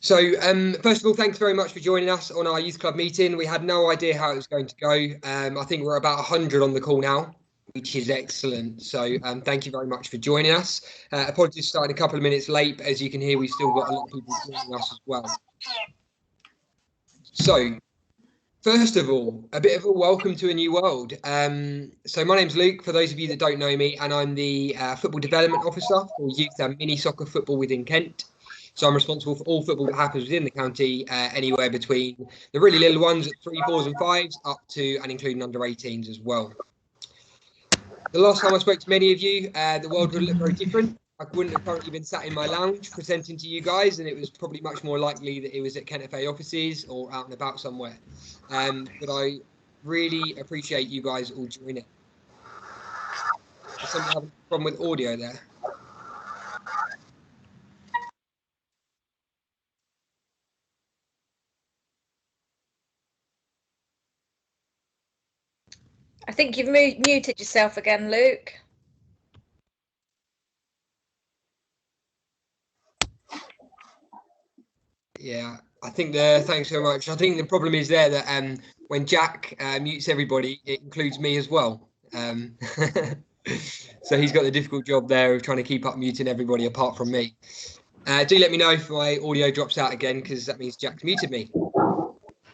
So first of all, thanks very much for joining us on our youth club meeting. We had no idea how it was going to go. I think we're about 100 on the call now, which is excellent. So thank you very much for joining us. Apologies for starting a couple of minutes late, but as you can hear, we've still got a lot of people joining us as well. So first of all, a bit of a welcome to a new world. So my name's Luke, for those of you that don't know me, and I'm the Football Development Officer for Youth and Mini Soccer Football within Kent. So I'm responsible for all football that happens within the county, anywhere between the really little ones at 3s, 4s and 5s up to and including under 18s as well. The last time I spoke to many of you, the world would look very different. I wouldn't have currently been sat in my lounge presenting to you guys, and it was probably much more likely that it was at Kent FA offices or out and about somewhere. But I really appreciate you guys all joining. Does somebody have a problem with audio there? I think you've muted yourself again, Luke. Yeah, I think thanks so much. I think the problem is there that when Jack mutes everybody, it includes me as well. So he's got the difficult job there of trying to keep up muting everybody apart from me. Do let me know if my audio drops out again, because that means Jack's muted me.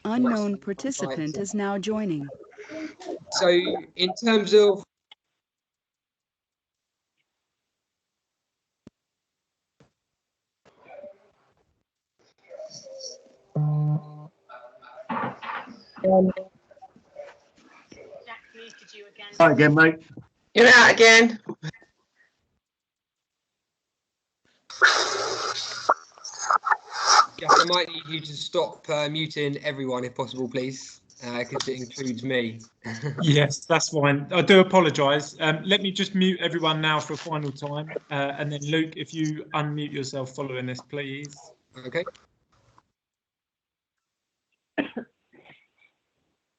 Unknown participant is now joining. So in terms of Jack muted you again. Hi again, mate. You're out again. Jack, I might need you to stop muting everyone if possible, please, because it includes me. Yes, that's fine. I do apologise. Let me just mute everyone now for a final time. And then, Luke, if you unmute yourself following this, please. Okay.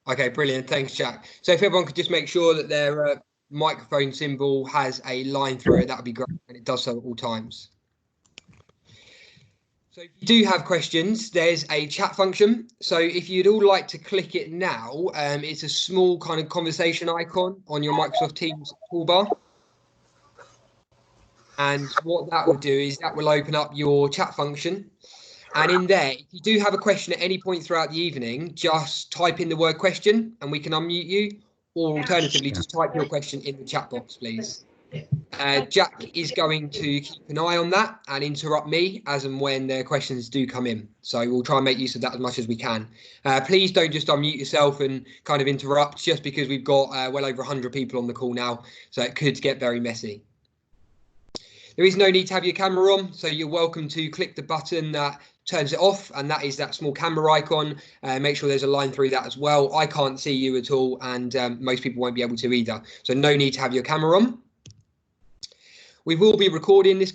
Okay, brilliant. Thanks, Jack. So if everyone could just make sure that their microphone symbol has a line through it, that would be great, and it does so at all times. So if you do have questions, there's a chat function. So if you'd all like to click it now, it's a small kind of conversation icon on your Microsoft Teams toolbar. And what that will do is that will open up your chat function. And in there, if you do have a question at any point throughout the evening, just type in the word question and we can unmute you. Or alternatively, just type your question in the chat box, please. Jack is going to keep an eye on that and interrupt me as and when their questions do come in. So we'll try and make use of that as much as we can. Please don't just unmute yourself and kind of interrupt, just because we've got well over 100 people on the call now. So it could get very messy. There is no need to have your camera on, so you're welcome to click the button that turns it off, and that is that small camera icon. Make sure there's a line through that as well. I can't see you at all, and most people won't be able to either. So no need to have your camera on. We will be recording this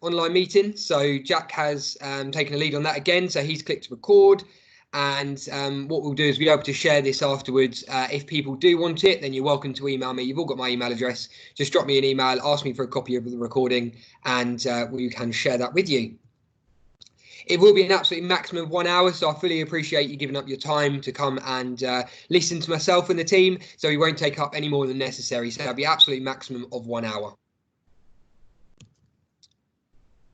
online meeting, so Jack has taken a lead on that again, so he's clicked record. And what we'll do is we'll be able to share this afterwards. If people do want it, then you're welcome to email me. You've all got my email address. Just drop me an email, ask me for a copy of the recording, and we can share that with you. It will be an absolute maximum of 1 hour, so I fully appreciate you giving up your time to come and listen to myself and the team, so we won't take up any more than necessary. So that'll be absolute maximum of 1 hour.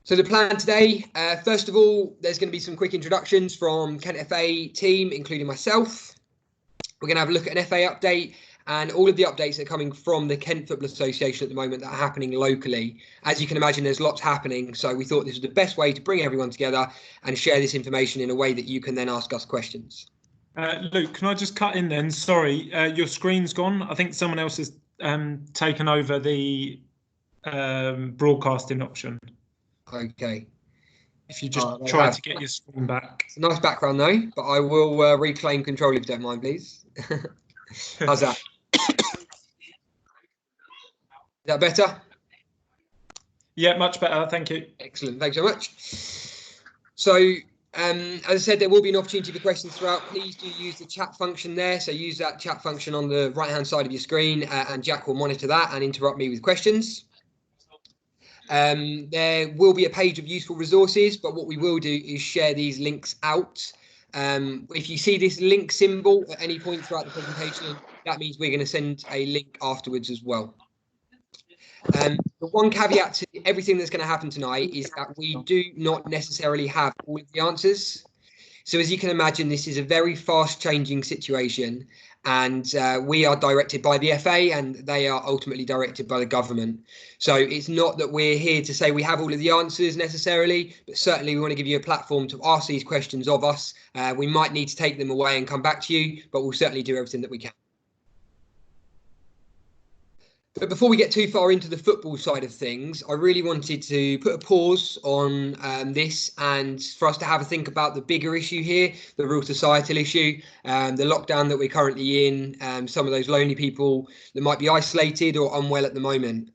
So the plan today, first of all, there's going to be some quick introductions from Kent FA team, including myself. We're going to have a look at an FA update and all of the updates that are coming from the Kent Football Association at the moment that are happening locally. As you can imagine, there's lots happening. So we thought this was the best way to bring everyone together and share this information in a way that you can then ask us questions. Luke, can I just cut in then? Sorry, your screen's gone. I think someone else has taken over the broadcasting option. Okay. If you just try to get your screen back. It's a nice background though, but I will reclaim control if you don't mind, please. How's that? Is that better? Yeah, much better. Thank you. Excellent. Thanks so much. So, as I said, there will be an opportunity for questions throughout. Please do use the chat function there. So use that chat function on the right-hand side of your screen, and Jack will monitor that and interrupt me with questions. There will be a page of useful resources, but what we will do is share these links out. If you see this link symbol at any point throughout the presentation, that means we're going to send a link afterwards as well. The one caveat to everything that's going to happen tonight is that we do not necessarily have all of the answers. So as you can imagine, this is a very fast changing situation, and we are directed by the FA and they are ultimately directed by the government. So it's not that we're here to say we have all of the answers necessarily, but certainly we want to give you a platform to ask these questions of us. We might need to take them away and come back to you, but we'll certainly do everything that we can. But before we get too far into the football side of things, I really wanted to put a pause on this and for us to have a think about the bigger issue here, the real societal issue, the lockdown that we're currently in, some of those lonely people that might be isolated or unwell at the moment.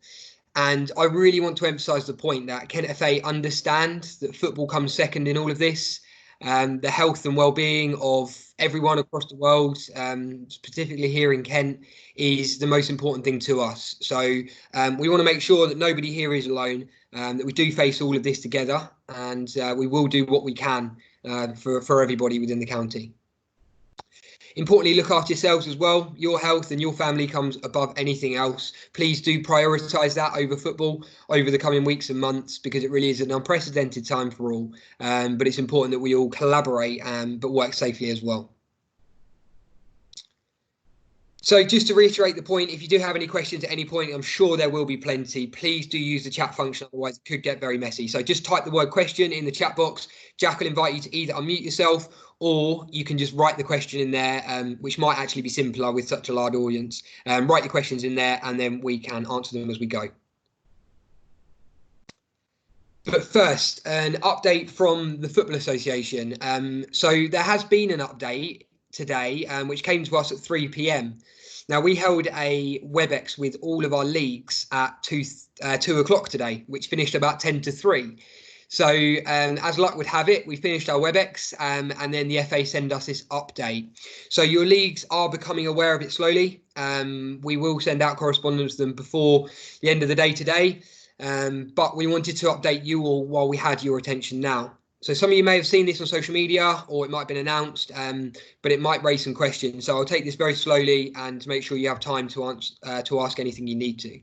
And I really want to emphasise the point that Kent FA understand that football comes second in all of this. The health and well-being of everyone across the world, specifically here in Kent, is the most important thing to us. So we want to make sure that nobody here is alone, that we do face all of this together, and we will do what we can for everybody within the county. Importantly, look after yourselves as well. Your health and your family comes above anything else. Please do prioritise that over football over the coming weeks and months, because it really is an unprecedented time for all. But it's important that we all collaborate but work safely as well. So just to reiterate the point, if you do have any questions at any point, I'm sure there will be plenty. Please do use the chat function, otherwise it could get very messy. So just type the word question in the chat box. Jack will invite you to either unmute yourself, or you can just write the question in there, which might actually be simpler with such a large audience. Write your questions in there and then we can answer them as we go. But first, an update from the Football Association. So there has been an update today, which came to us at 3 p.m. Now, we held a WebEx with all of our leagues at 2 o'clock today, which finished about 10 to 3. So as luck would have it, we finished our WebEx and then the FA send us this update. So your leagues are becoming aware of it slowly. We will send out correspondence to them before the end of the day today. But we wanted to update you all while we had your attention now. So some of you may have seen this on social media, or it might have been announced, but it might raise some questions. So I'll take this very slowly and make sure you have time to ask anything you need to.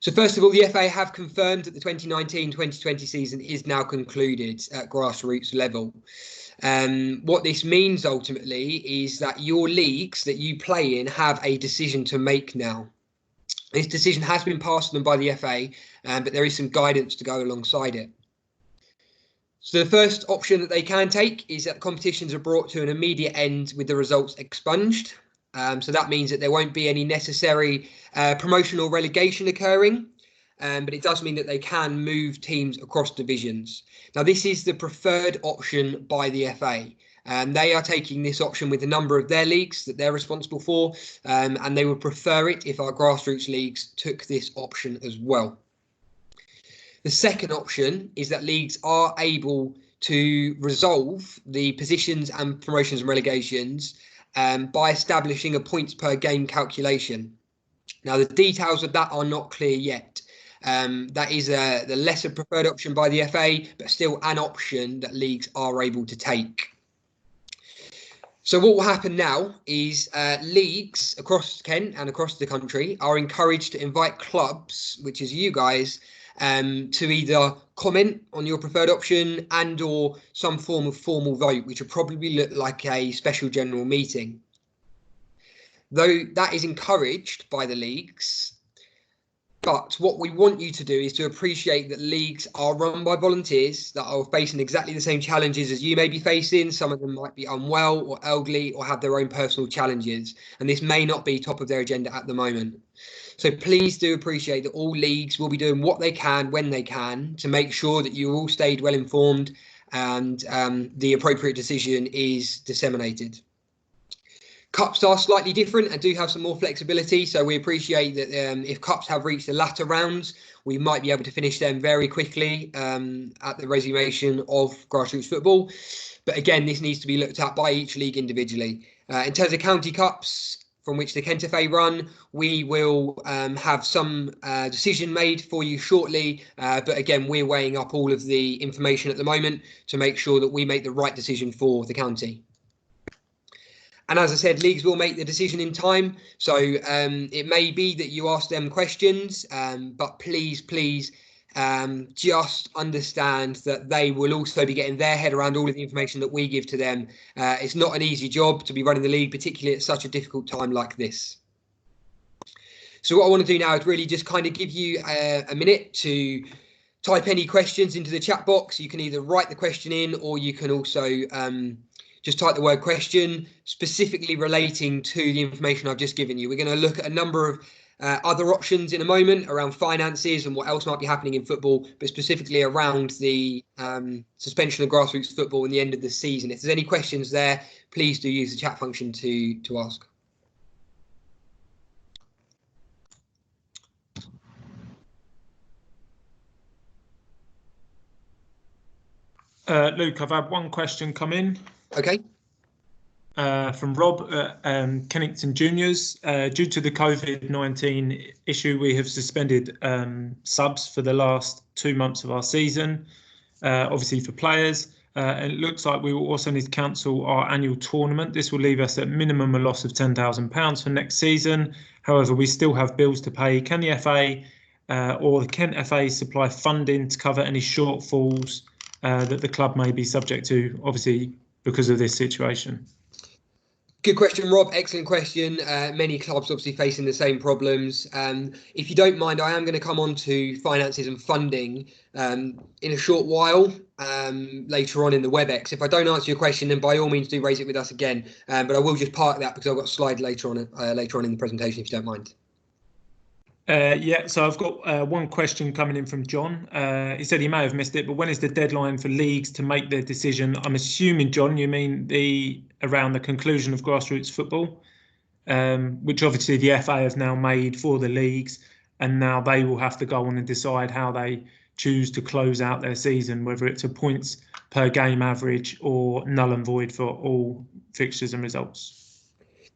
So first of all, the FA have confirmed that the 2019-2020 season is now concluded at grassroots level. What this means ultimately is that your leagues that you play in have a decision to make now. This decision has been passed to them by the FA, but there is some guidance to go alongside it. So the first option that they can take is that competitions are brought to an immediate end with the results expunged. So that means that there won't be any necessary promotion or relegation occurring, but it does mean that they can move teams across divisions. Now, this is the preferred option by the FA. They are taking this option with a number of their leagues that they're responsible for, and they would prefer it if our grassroots leagues took this option as well. The second option is that leagues are able to resolve the positions and promotions and relegations by establishing a points per game calculation. Now, the details of that are not clear yet. That is the lesser preferred option by the FA, but still an option that leagues are able to take. So what will happen now is leagues across Kent and across the country are encouraged to invite clubs, which is you guys, to either comment on your preferred option and or some form of formal vote, which will probably look like a special general meeting. Though that is encouraged by the leagues, but what we want you to do is to appreciate that leagues are run by volunteers that are facing exactly the same challenges as you may be facing. Some of them might be unwell or elderly or have their own personal challenges, and this may not be top of their agenda at the moment. So please do appreciate that all leagues will be doing what they can when they can to make sure that you all stayed well informed and the appropriate decision is disseminated. Cups are slightly different and do have some more flexibility, so we appreciate that if cups have reached the latter rounds, we might be able to finish them very quickly at the resummation of grassroots football. But again, this needs to be looked at by each league individually. In terms of county cups, from which the Kent FA run. We will have some decision made for you shortly, but again, we're weighing up all of the information at the moment to make sure that we make the right decision for the county. And as I said, leagues will make the decision in time. So it may be that you ask them questions, but please just understand that they will also be getting their head around all of the information that we give to them. It's not an easy job to be running the league, particularly at such a difficult time like this. So what I want to do now is really just kind of give you a minute to type any questions into the chat box. You can either write the question in, or you can also just type the word question specifically relating to the information I've just given you. We're going to look at a number of other options in a moment around finances and what else might be happening in football, but specifically around the suspension of grassroots football and the end of the season. If there's any questions there, please do use the chat function to ask. Luke, I've had one question come in. Okay. From Rob at Kennington Juniors. Due to the COVID-19 issue, we have suspended subs for the last 2 months of our season, obviously for players. And it looks like we will also need to cancel our annual tournament. This will leave us at minimum a loss of £10,000 for next season. However, we still have bills to pay. Can the FA or the Kent FA supply funding to cover any shortfalls that the club may be subject to, obviously, because of this situation? Good question, Rob. Excellent question. Many clubs obviously facing the same problems. If you don't mind, I am going to come on to finances and funding in a short while later on in the WebEx. If I don't answer your question, then by all means do raise it with us again. But I will just park that because I've got a slide later on in the presentation, if you don't mind. Yeah, so I've got one question coming in from John. He said he may have missed it, but when is the deadline for leagues to make their decision? I'm assuming, John, you mean around the conclusion of grassroots football, which obviously the FA have now made for the leagues, and now they will have to go on and decide how they choose to close out their season, whether it's a points per game average or null and void for all fixtures and results.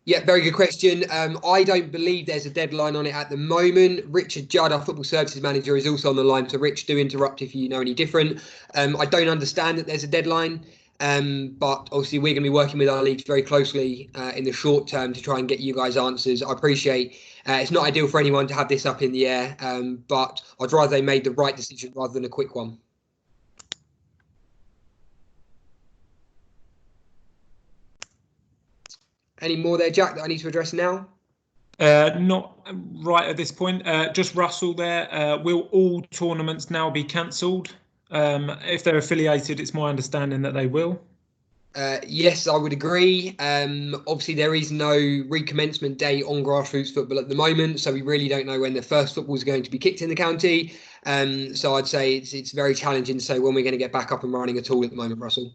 Yeah, very good question. I don't believe there's a deadline on it at the moment. Richard Judd, our football services manager, is also on the line. So Rich, do interrupt if you know any different. I don't understand that there's a deadline, but obviously we're going to be working with our leagues very closely in the short term to try and get you guys answers. I appreciate it's not ideal for anyone to have this up in the air, but I'd rather they made the right decision rather than a quick one. Any more there, Jack, that I need to address now? Not right at this point. Just Russell there. Will all tournaments now be cancelled? If they're affiliated, it's my understanding that they will. Yes, I would agree. Obviously, there is no recommencement date on grassroots football at the moment, so we really don't know when the first football is going to be kicked in the county. So I'd say it's very challenging to say when we're going to get back up and running at all at the moment, Russell.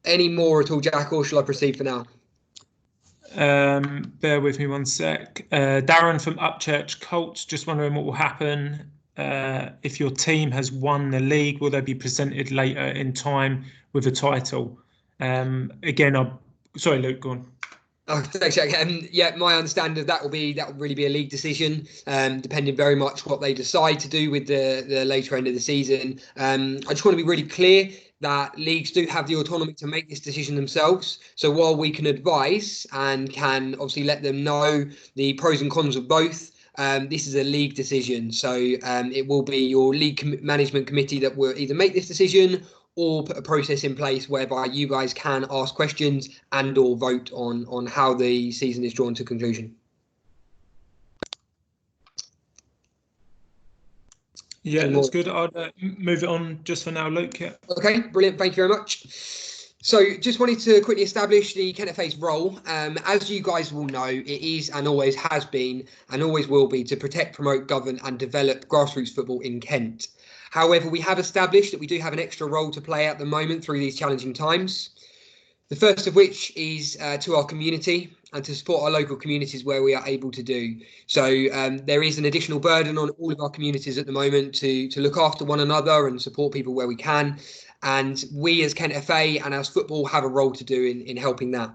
Any more at all, Jack, or shall I proceed for now? Bear with me one sec. Darren from Upchurch Colts, just wondering what will happen if your team has won the league. Will they be presented later in time with a title? Again, sorry, Luke, go on. Oh, thanks, Jack. Yeah, my understanding of that will really be a league decision, depending very much what they decide to do with the later end of the season. I just want to be really clear that leagues do have the autonomy to make this decision themselves. So while we can advise and can obviously let them know the pros and cons of both, this is a league decision. So it will be your league management committee that will either make this decision or put a process in place whereby you guys can ask questions and or vote on how the season is drawn to conclusion. Yeah, that's good. I'll move it on just for now, Luke. Yeah. Okay, brilliant. Thank you very much. So just wanted to quickly establish the Kent FA's role. As you guys will know, it is and always has been and always will be to protect, promote, govern and develop grassroots football in Kent. However, we have established that we do have an extra role to play at the moment through these challenging times. The first of which is to our community and to support our local communities where we are able to do. So there is an additional burden on all of our communities at the moment to look after one another and support people where we can. And we as Kent FA and as football have a role to do in helping that.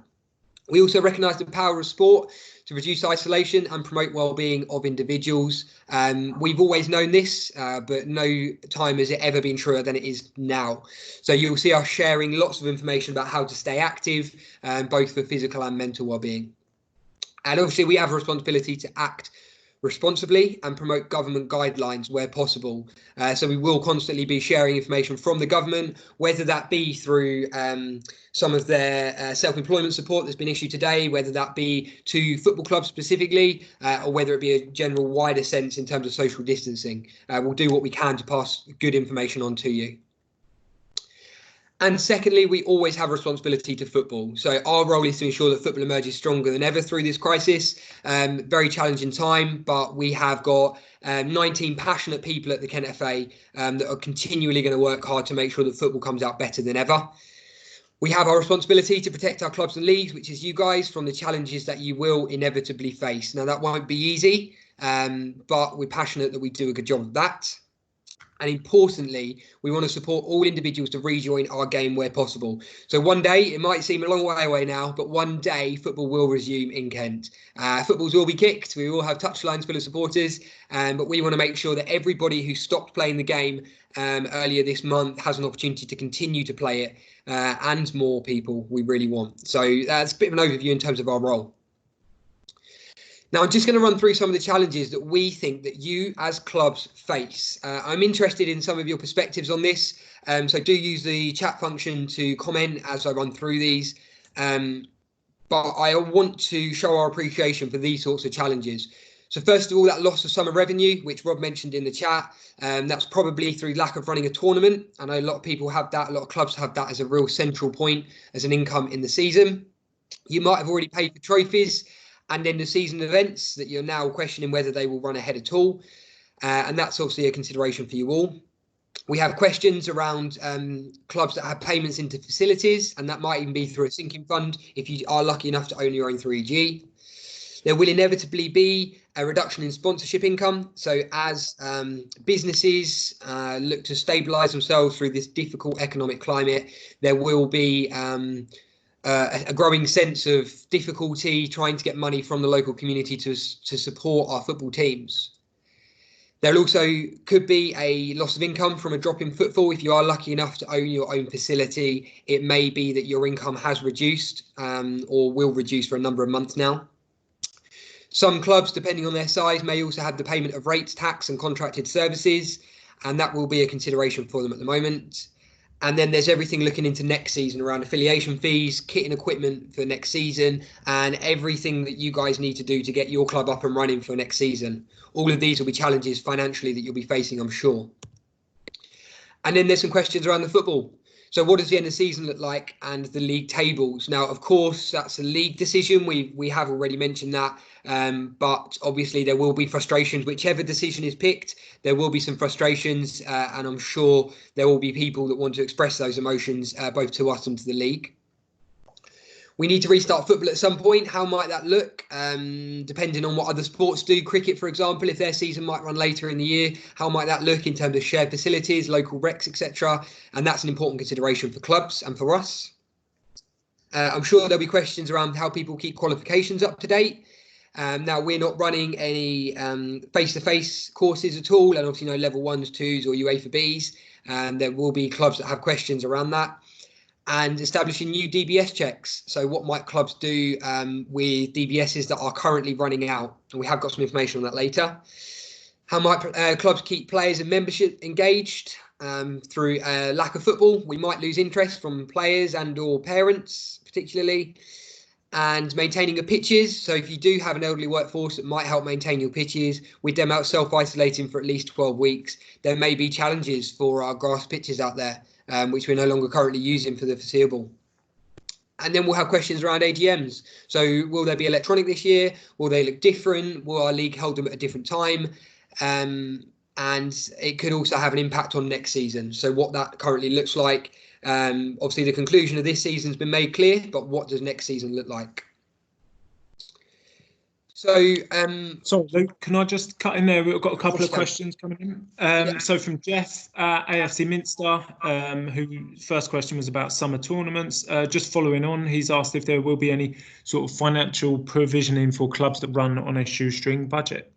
We also recognise the power of sport to reduce isolation and promote well-being of individuals. We've always known this, but no time has it ever been truer than it is now. So you'll see us sharing lots of information about how to stay active, both for physical and mental well-being. And obviously we have a responsibility to act responsibly and promote government guidelines where possible. So we will constantly be sharing information from the government, whether that be through some of their self-employment support that's been issued today, whether that be to football clubs specifically, or whether it be a general wider sense in terms of social distancing. We'll do what we can to pass good information on to you. And secondly, we always have a responsibility to football. So our role is to ensure that football emerges stronger than ever through this crisis. Very challenging time, but we have got 19 passionate people at the Kent FA that are continually going to work hard to make sure that football comes out better than ever. We have our responsibility to protect our clubs and leagues, which is you guys, from the challenges that you will inevitably face. Now, that won't be easy, but we're passionate that we do a good job of that. And importantly, we want to support all individuals to rejoin our game where possible. So one day, it might seem a long way away now, but one day football will resume in Kent. Footballs will be kicked. We will have touchlines full of supporters, but we want to make sure that everybody who stopped playing the game earlier this month has an opportunity to continue to play it, and more people we really want. So that's a bit of an overview in terms of our role. Now, I'm just going to run through some of the challenges that we think that you as clubs face. I'm interested in some of your perspectives on this, so do use the chat function to comment as I run through these. But I want to show our appreciation for these sorts of challenges. So first of all, that loss of summer revenue, which Rob mentioned in the chat, that's probably through lack of running a tournament. I know a lot of people have that, a lot of clubs have that as a real central point as an income in the season. You might have already paid for trophies and then the season events that you're now questioning whether they will run ahead at all. And that's obviously a consideration for you all. We have questions around clubs that have payments into facilities, and that might even be through a sinking fund if you are lucky enough to own your own 3G. There will inevitably be a reduction in sponsorship income. So as businesses look to stabilise themselves through this difficult economic climate, there will be a growing sense of difficulty trying to get money from the local community to support our football teams. There also could be a loss of income from a drop in footfall. If you are lucky enough to own your own facility, it may be that your income has reduced or will reduce for a number of months now. Some clubs, depending on their size, may also have the payment of rates, tax and contracted services, and that will be a consideration for them at the moment. And then there's everything looking into next season around affiliation fees, kit and equipment for next season, and everything that you guys need to do to get your club up and running for next season. All of these will be challenges financially that you'll be facing, I'm sure. And then there's some questions around the football. So what does the end of the season look like and the league tables? Now, of course, that's a league decision. We have already mentioned that. But obviously there will be frustrations. Whichever decision is picked, there will be some frustrations. And I'm sure there will be people that want to express those emotions, both to us and to the league. We need to restart football at some point. How might that look? Depending on what other sports do. Cricket, for example, if their season might run later in the year, how might that look in terms of shared facilities, local recs, etc.? And that's an important consideration for clubs and for us. I'm sure there'll be questions around how people keep qualifications up to date. Now, we're not running any face-to-face courses at all, and obviously no level 1s, 2s or UEFA Bs. There will be clubs that have questions around that. And establishing new DBS checks. So what might clubs do with DBSs that are currently running out? And we have got some information on that later. How might clubs keep players and membership engaged through lack of football? We might lose interest from players and or parents, particularly. And maintaining the pitches. So if you do have an elderly workforce that might help maintain your pitches, with them out self-isolating for at least 12 weeks, there may be challenges for our grass pitches out there, which we're no longer currently using for the foreseeable. And then we'll have questions around AGMs. So will they be electronic this year? Will they look different? Will our league hold them at a different time? And it could also have an impact on next season. So what that currently looks like. Obviously, the conclusion of this season has been made clear, but what does next season look like? So, Sorry, Luke, can I just cut in there? We've got a couple of Sure. questions coming in. So from Jeff at AFC Minster, who first question was about summer tournaments. Just following on, he's asked if there will be any sort of financial provisioning for clubs that run on a shoestring budget.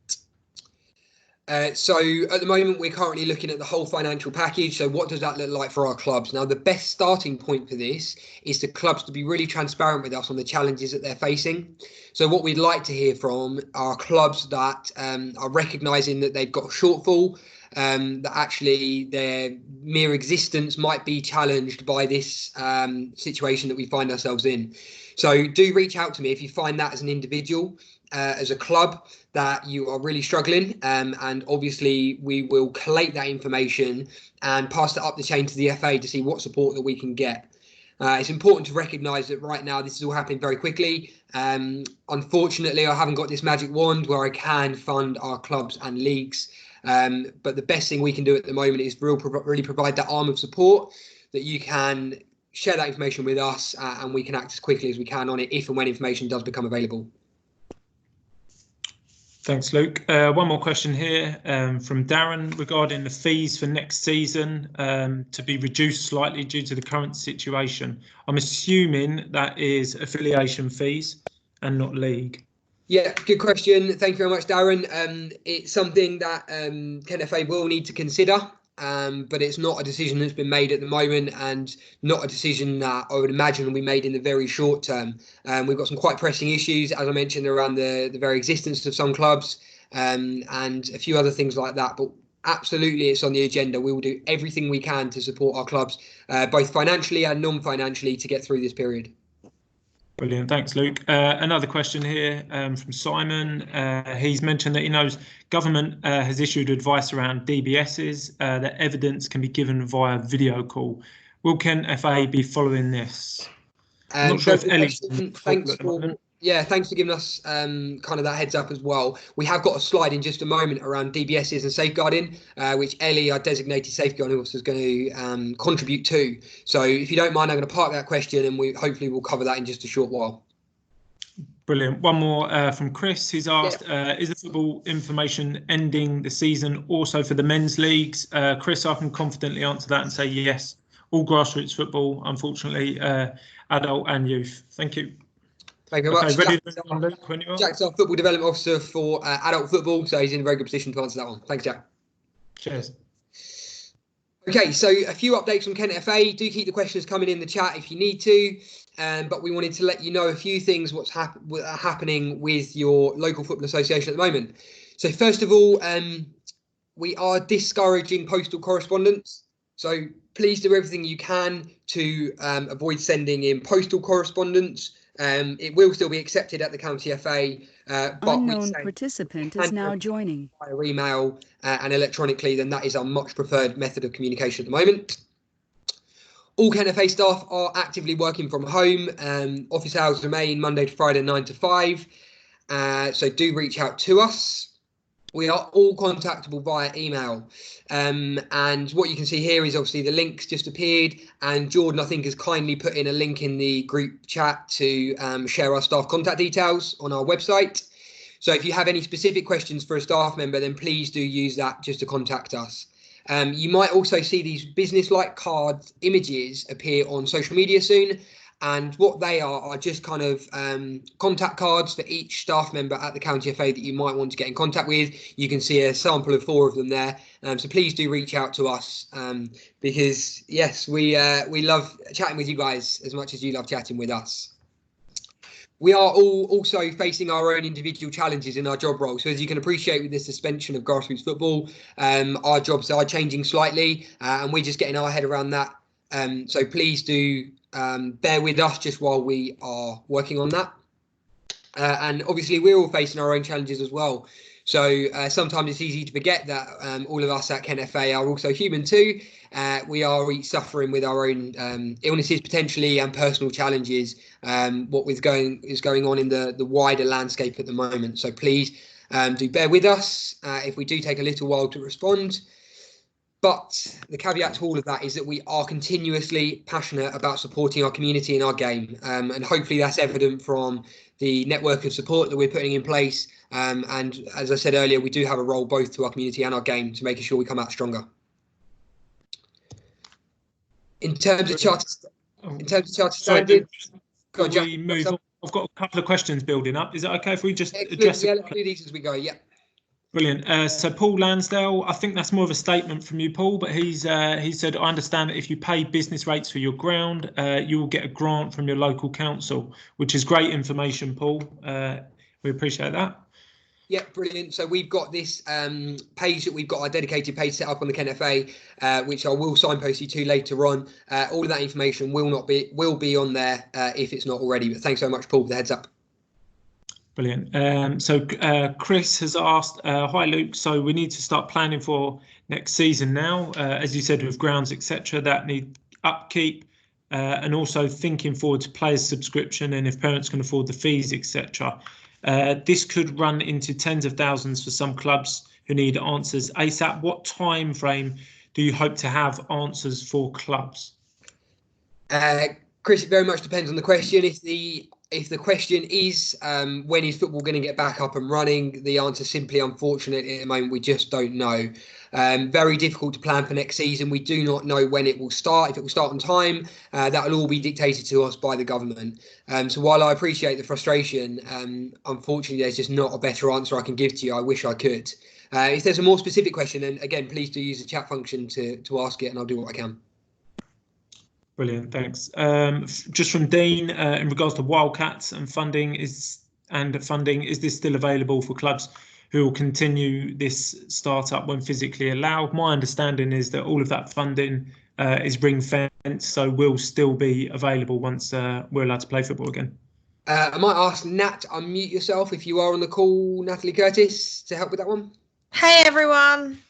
So at the moment, we're currently looking at the whole financial package. So what does that look like for our clubs? Now, the best starting point for this is the clubs to be really transparent with us on the challenges that they're facing. So what we'd like to hear from are clubs that are recognising that they've got a shortfall, that actually their mere existence might be challenged by this situation that we find ourselves in. So do reach out to me if you find that as an individual, as a club, that you are really struggling, and obviously we will collate that information and pass it up the chain to the FA to see what support that we can get. It's important to recognise that right now this is all happening very quickly. Unfortunately, I haven't got this magic wand where I can fund our clubs and leagues, but the best thing we can do at the moment is really provide that arm of support that you can share that information with us, and we can act as quickly as we can on it if and when information does become available. Thanks, Luke. One more question here from Darren regarding the fees for next season to be reduced slightly due to the current situation. I'm assuming that is affiliation fees and not league. Yeah, good question. Thank you very much, Darren. It's something that Kent FA will need to consider, but it's not a decision that's been made at the moment, and not a decision that I would imagine will be made in the very short term. We've got some quite pressing issues, as I mentioned, around the very existence of some clubs, and a few other things like that. But absolutely, it's on the agenda. We will do everything we can to support our clubs, both financially and non-financially, to get through this period. Brilliant. Thanks, Luke. Another question here from Simon. He's mentioned that he knows government has issued advice around DBSs, that evidence can be given via video call. Will Kent FA be following this? I'm not sure if Ellie's thanks for giving us kind of that heads up as well. We have got a slide in just a moment around DBSs and safeguarding, which Ellie, our designated safeguarding officer, is going to contribute to. So if you don't mind, I'm going to park that question, and we hopefully will cover that in just a short while. Brilliant. One more from Chris. He's asked, is the football information ending the season also for the men's leagues? Chris, I can confidently answer that and say yes. All grassroots football, unfortunately, adult and youth. Thank you. Thank you very much. Ready to on, Luke, when you are? Jack's our football development officer for adult football, so he's in a very good position to answer that one. Thanks, Jack. Cheers. Okay, so a few updates from Kent FA. Do keep the questions coming in the chat if you need to, but we wanted to let you know a few things what's happening with your local football association at the moment. So first of all, we are discouraging postal correspondence. So please do everything you can to avoid sending in postal correspondence. It will still be accepted at the county FA, but unknown participant is now joining. Via email and electronically, then that is our much preferred method of communication at the moment. All Kent FA staff are actively working from home. Office hours remain Monday to Friday 9 to 5. So do reach out to us. We are all contactable via email. And what you can see here is obviously the links just appeared, and Jordan, I think, has kindly put in a link in the group chat to share our staff contact details on our website. So if you have any specific questions for a staff member, then please do use that just to contact us. You might also see these business-like card images appear on social media soon. And what they are just kind of contact cards for each staff member at the county FA that you might want to get in contact with. You can see a sample of 4 of them there. So please do reach out to us, because, yes, we love chatting with you guys as much as you love chatting with us. We are all also facing our own individual challenges in our job role. So as you can appreciate, with the suspension of grassroots football, our jobs are changing slightly, and we're just getting our head around that. So please do bear with us just while we are working on that. And obviously we're all facing our own challenges as well. So sometimes it's easy to forget that all of us at Kent FA are also human too. We are each suffering with our own illnesses potentially and personal challenges, what is going on in the wider landscape at the moment. So please do bear with us if we do take a little while to respond. But the caveat to all of that is that we are continuously passionate about supporting our community and our game. And hopefully that's evident from the network of support that we're putting in place. And as I said earlier, we do have a role both to our community and our game to making sure we come out stronger. In terms of charter standard, we move on? I've got a couple of questions building up. Is it okay if we just excellent. address Yeah, let's do these as we go. Yeah. Brilliant. So Paul Lansdale, I think that's more of a statement from you, Paul, but he said, I understand that if you pay business rates for your ground, you will get a grant from your local council, which is great information, Paul. We appreciate that. Yeah, brilliant. So we've got this page that we've got our dedicated page set up on the Kent FA, which I will signpost you to later on. All of that information will be on there if it's not already. But thanks so much, Paul, for the heads up. Brilliant. So Chris has asked, hi Luke, so we need to start planning for next season now, as you said, with grounds, etc., that need upkeep, and also thinking forward to players' subscription and if parents can afford the fees, etc. This could run into tens of thousands for some clubs who need answers ASAP. What time frame do you hope to have answers for clubs? Chris, it very much depends on the question. If the question is when is football going to get back up and running, the answer simply, unfortunately, at the moment, we just don't know. Very difficult to plan for next season. We do not know when it will start. If it will start on time, that will all be dictated to us by the government. So while I appreciate the frustration, unfortunately, there's just not a better answer I can give to you. I wish I could. If there's a more specific question, then again, please do use the chat function to ask it, and I'll do what I can. Brilliant, thanks. Just from Dean, in regards to Wildcats and funding, is this still available for clubs who will continue this startup when physically allowed? My understanding is that all of that funding is ring fenced, so will still be available once we're allowed to play football again. I might ask Nat, unmute yourself if you are on the call, Natalie Curtis, to help with that one. Hey everyone.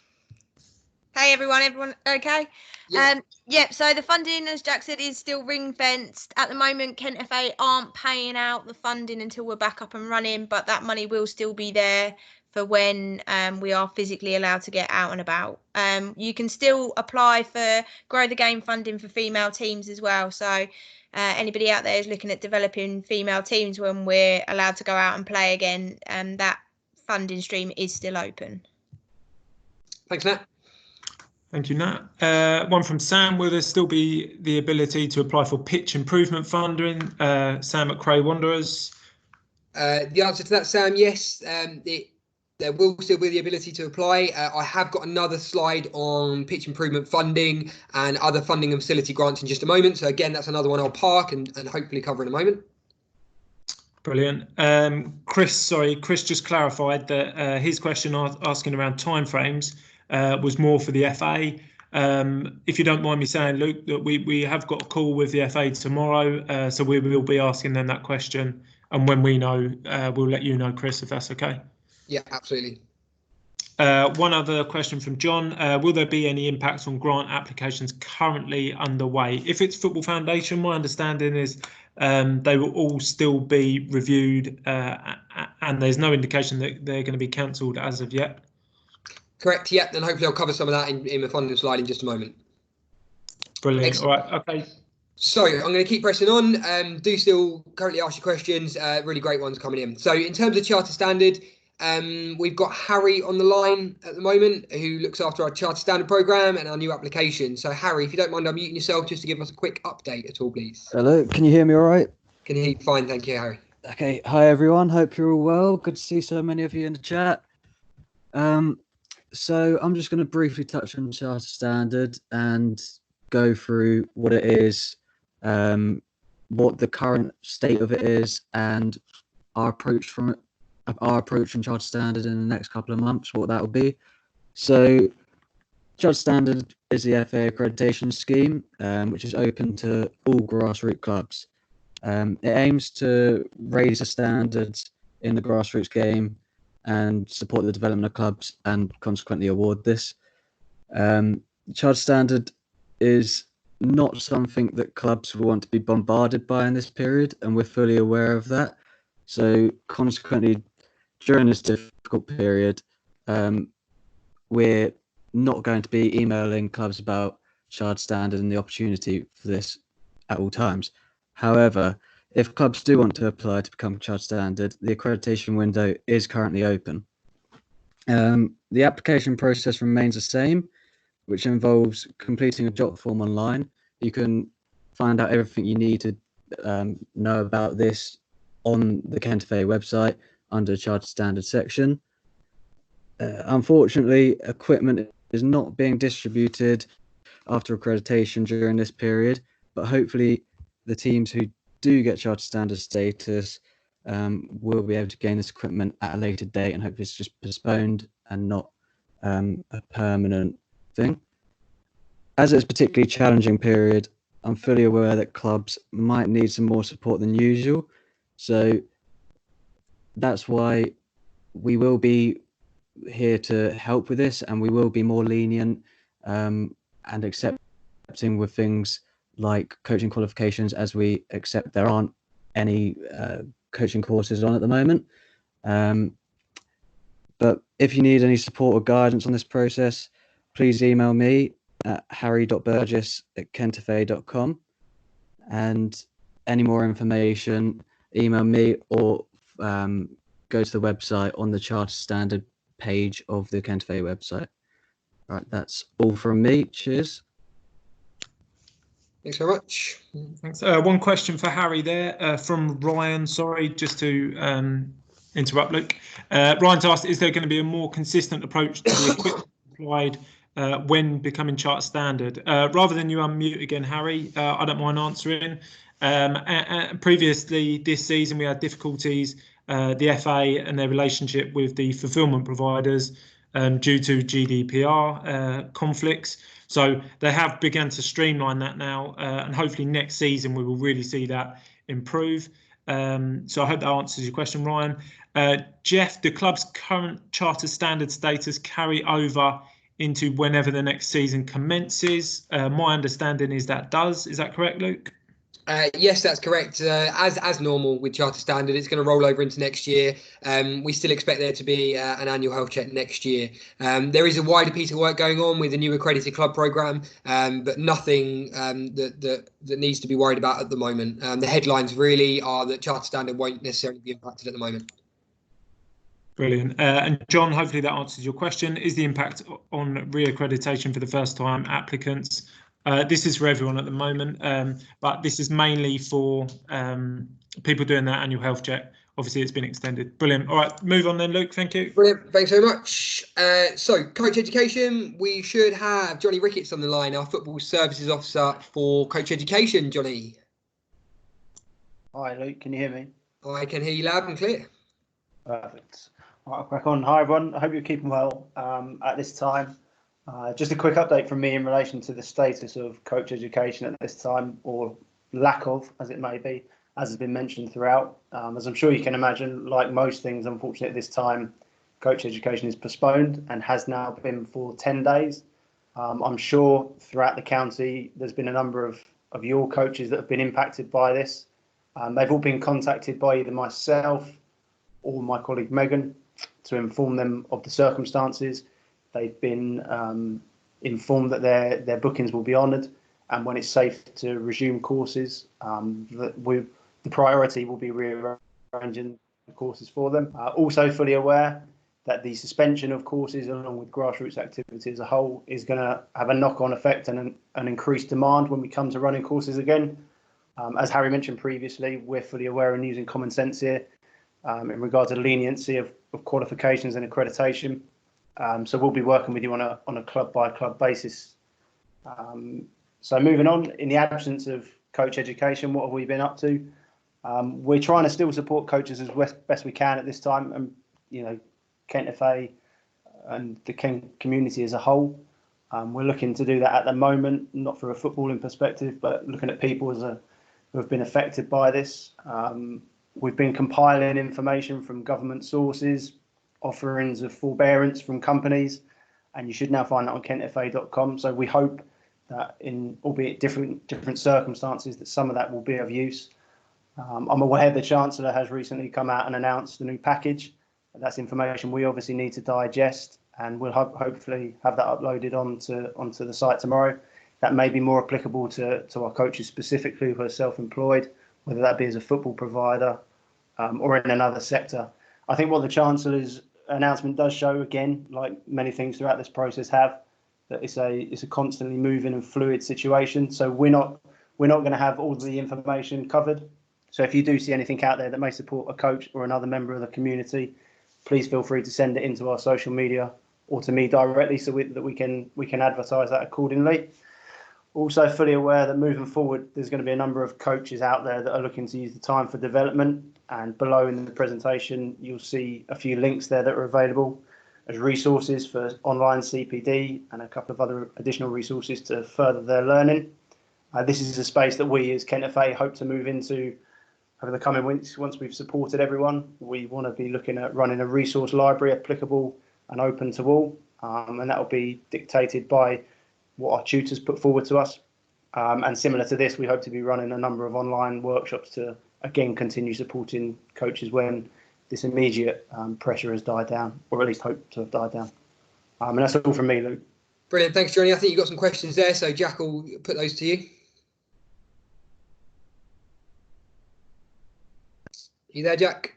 Everyone okay? Yeah. So the funding, as Jack said, is still ring fenced. At the moment, Kent FA aren't paying out the funding until we're back up and running, but that money will still be there for when we are physically allowed to get out and about. You can still apply for Grow the Game funding for female teams as well. So anybody out there is looking at developing female teams when we're allowed to go out and play again, that funding stream is still open. Thanks, Nat. Thank you, Nat. One from Sam, will there still be the ability to apply for pitch improvement funding? Sam at Cray Wanderers. The answer to that, Sam, yes. There will still be the ability to apply. I have got another slide on pitch improvement funding and other funding and facility grants in just a moment. So again, that's another one I'll park and hopefully cover in a moment. Brilliant. Chris just clarified that his question asking around timeframes was more for the FA. If you don't mind me saying, Luke, that we have got a call with the FA tomorrow, so we will be asking them that question. And when we know, we'll let you know, Chris, if that's okay. Yeah, absolutely. One other question from John. Will there be any impact on grant applications currently underway? If it's Football Foundation, my understanding is they will all still be reviewed and there's no indication that they're going to be cancelled as of yet. Correct, yeah, and hopefully I'll cover some of that in my funding slide in just a moment. Brilliant. Excellent. All right, okay. So I'm going to keep pressing on. Do still currently ask your questions. Really great ones coming in. So in terms of Charter Standard, we've got Harry on the line at the moment who looks after our Charter Standard programme and our new application. So Harry, if you don't mind unmuting yourself just to give us a quick update at all, please. Hello, can you hear me all right? Can hear you fine, thank you, Harry. Okay, hi everyone, hope you're all well. Good to see so many of you in the chat. So I'm just going to briefly touch on Charter Standard and go through what it is, what the current state of it is, and our approach in Charter Standard in the next couple of months, what that will be. So Charter Standard is the FA accreditation scheme, which is open to all grassroots clubs. It aims to raise the standards in the grassroots game and support the development of clubs and consequently award this. Charter Standard is not something that clubs will want to be bombarded by in this period, and we're fully aware of that. So consequently, during this difficult period, we're not going to be emailing clubs about Chartered Standard and the opportunity for this at all times. However, if clubs do want to apply to become Chartered Standard, the accreditation window is currently open. The application process remains the same, which involves completing a jot form online. You can find out everything you need to know about this on the Kent FA website under the Chartered Standard section. Unfortunately, equipment is not being distributed after accreditation during this period, but hopefully the teams who do get Chartered Standard status will be able to gain this equipment at a later date, and hopefully it's just postponed and not a permanent thing. As it's a particularly challenging period, I'm fully aware that clubs might need some more support than usual. So that's why we will be here to help with this, and we will be more lenient and accepting with things like coaching qualifications, as we accept there aren't any coaching courses on at the moment. But if you need any support or guidance on this process, please email me at harry.burgess@kentfa.com, and any more information, email me or go to the website on the Chartered Standard page of the Kent FA website. Right, that's all from me. Cheers. Thanks very much. Thanks. One question for Harry there from Ryan. Sorry, just to interrupt, Luke. Ryan's asked, is there going to be a more consistent approach to the equipment applied when becoming Chartered Standard? Rather than you unmute again, Harry, I don't mind answering. Previously this season, we had difficulties, the FA and their relationship with the fulfilment providers due to GDPR conflicts. So they have begun to streamline that now, and hopefully next season we will really see that improve. So I hope that answers your question, Ryan. Jeff, the club's current Chartered Standard status carry over into whenever the next season commences? My understanding is that does. Is that correct, Luke? Yes, that's correct. As normal with Chartered Standard, it's going to roll over into next year. We still expect there to be an annual health check next year. There is a wider piece of work going on with the new accredited club programme, but nothing that needs to be worried about at the moment. The headlines really are that Chartered Standard won't necessarily be impacted at the moment. Brilliant. And John, hopefully that answers your question. Is the impact on re-accreditation for the first-time applicants? This is for everyone at the moment, but this is mainly for people doing their annual health check. Obviously, it's been extended. Brilliant. All right, move on then, Luke. Thank you. Brilliant. Thanks very much. So, Coach Education, we should have Johnny Ricketts on the line, our Football Services Officer for Coach Education. Johnny. Hi, Luke. Can you hear me? I can hear you loud and clear. Perfect. All right, I'll crack on. Hi, everyone. I hope you're keeping well at this time. Just a quick update from me in relation to the status of Coach Education at this time, or lack of, as it may be, as has been mentioned throughout. As I'm sure you can imagine, like most things, unfortunately, at this time, Coach Education is postponed and has now been for 10 days. I'm sure throughout the county, there's been a number of your coaches that have been impacted by this. They've all been contacted by either myself or my colleague Megan to inform them of the circumstances. They've been informed that their bookings will be honoured, and when it's safe to resume courses, the priority will be rearranging the courses for them. Also fully aware that the suspension of courses along with grassroots activity as a whole is going to have a knock-on effect and an increased demand when we come to running courses again. As Harry mentioned previously, we're fully aware and using common sense here in regard to the leniency of qualifications and accreditation. So we'll be working with you on a club-by-club basis. So moving on, in the absence of Coach Education, what have we been up to? We're trying to still support coaches as best we can at this time, and Kent FA and the Kent community as a whole. We're looking to do that at the moment, not from a footballing perspective, but looking at people who have been affected by this. We've been compiling information from government sources, offerings of forbearance from companies, and you should now find that on kentfa.com. So we hope that in albeit different circumstances, that some of that will be of use. I'm aware the Chancellor has recently come out and announced a new package. That's information we obviously need to digest and we'll hopefully have that uploaded onto the site tomorrow. That may be more applicable to our coaches specifically who are self-employed, whether that be as a football provider or in another sector. I think what the Chancellor's announcement does show, again, like many things throughout this process have, that it's a constantly moving and fluid situation. So we're not going to have all the information covered. So if you do see anything out there that may support a coach or another member of the community, please feel free to send it into our social media or to me directly, so that we can advertise that accordingly. Also fully aware that moving forward, there's going to be a number of coaches out there that are looking to use the time for development. And below in the presentation, you'll see a few links there that are available as resources for online CPD and a couple of other additional resources to further their learning. This is a space that we as Kent FA hope to move into over the coming weeks. Once we've supported everyone, we want to be looking at running a resource library applicable and open to all. And that will be dictated by what our tutors put forward to us. And similar to this, we hope to be running a number of online workshops to, again, continue supporting coaches when this immediate pressure has died down, or at least hope to have died down. And that's all from me, Luke. Brilliant. Thanks, Johnny. I think you've got some questions there, so Jack will put those to you. You there, Jack?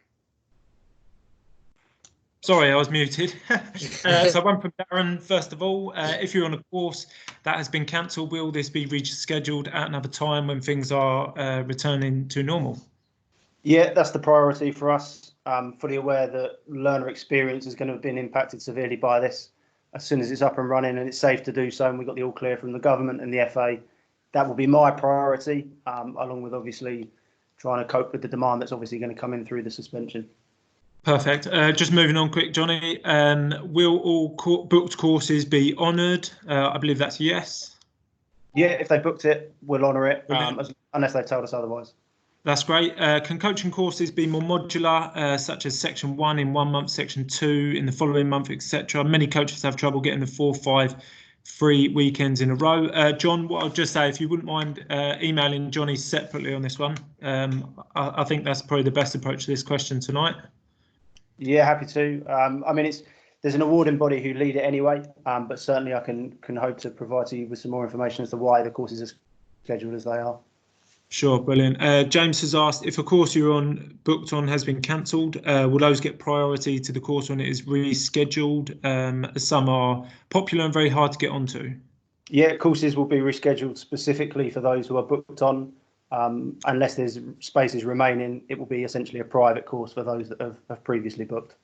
Sorry, I was muted. So one from Darren, first of all, if you're on a course that has been cancelled, will this be rescheduled at another time when things are returning to normal? Yeah, that's the priority for us. Fully aware that learner experience is going to have been impacted severely by this. As soon as it's up and running and it's safe to do so, and we've got the all clear from the government and the FA, that will be my priority, along with obviously trying to cope with the demand that's obviously going to come in through the suspension. Perfect. Just moving on quick, Johnny. Will all booked courses be honoured? I believe that's yes. Yeah, if they booked it, we'll honour it, unless they've told us otherwise. That's great. Can coaching courses be more modular, such as section 1 in 1 month, section 2 in the following month, etc.? Many coaches have trouble getting the 4 or 5 free weekends in a row. John, what I'll just say, if you wouldn't mind emailing Johnny separately on this one, I think that's probably the best approach to this question tonight. Yeah, happy to. I mean, there's an awarding body who lead it anyway, but certainly I can hope to provide you with some more information as to why the courses are scheduled as they are. Sure, brilliant. James has asked, if a course you're booked on has been cancelled, will those get priority to the course when it is rescheduled? As some are popular and very hard to get onto. Yeah, courses will be rescheduled specifically for those who are booked on. Unless there's spaces remaining, it will be essentially a private course for those that have previously booked.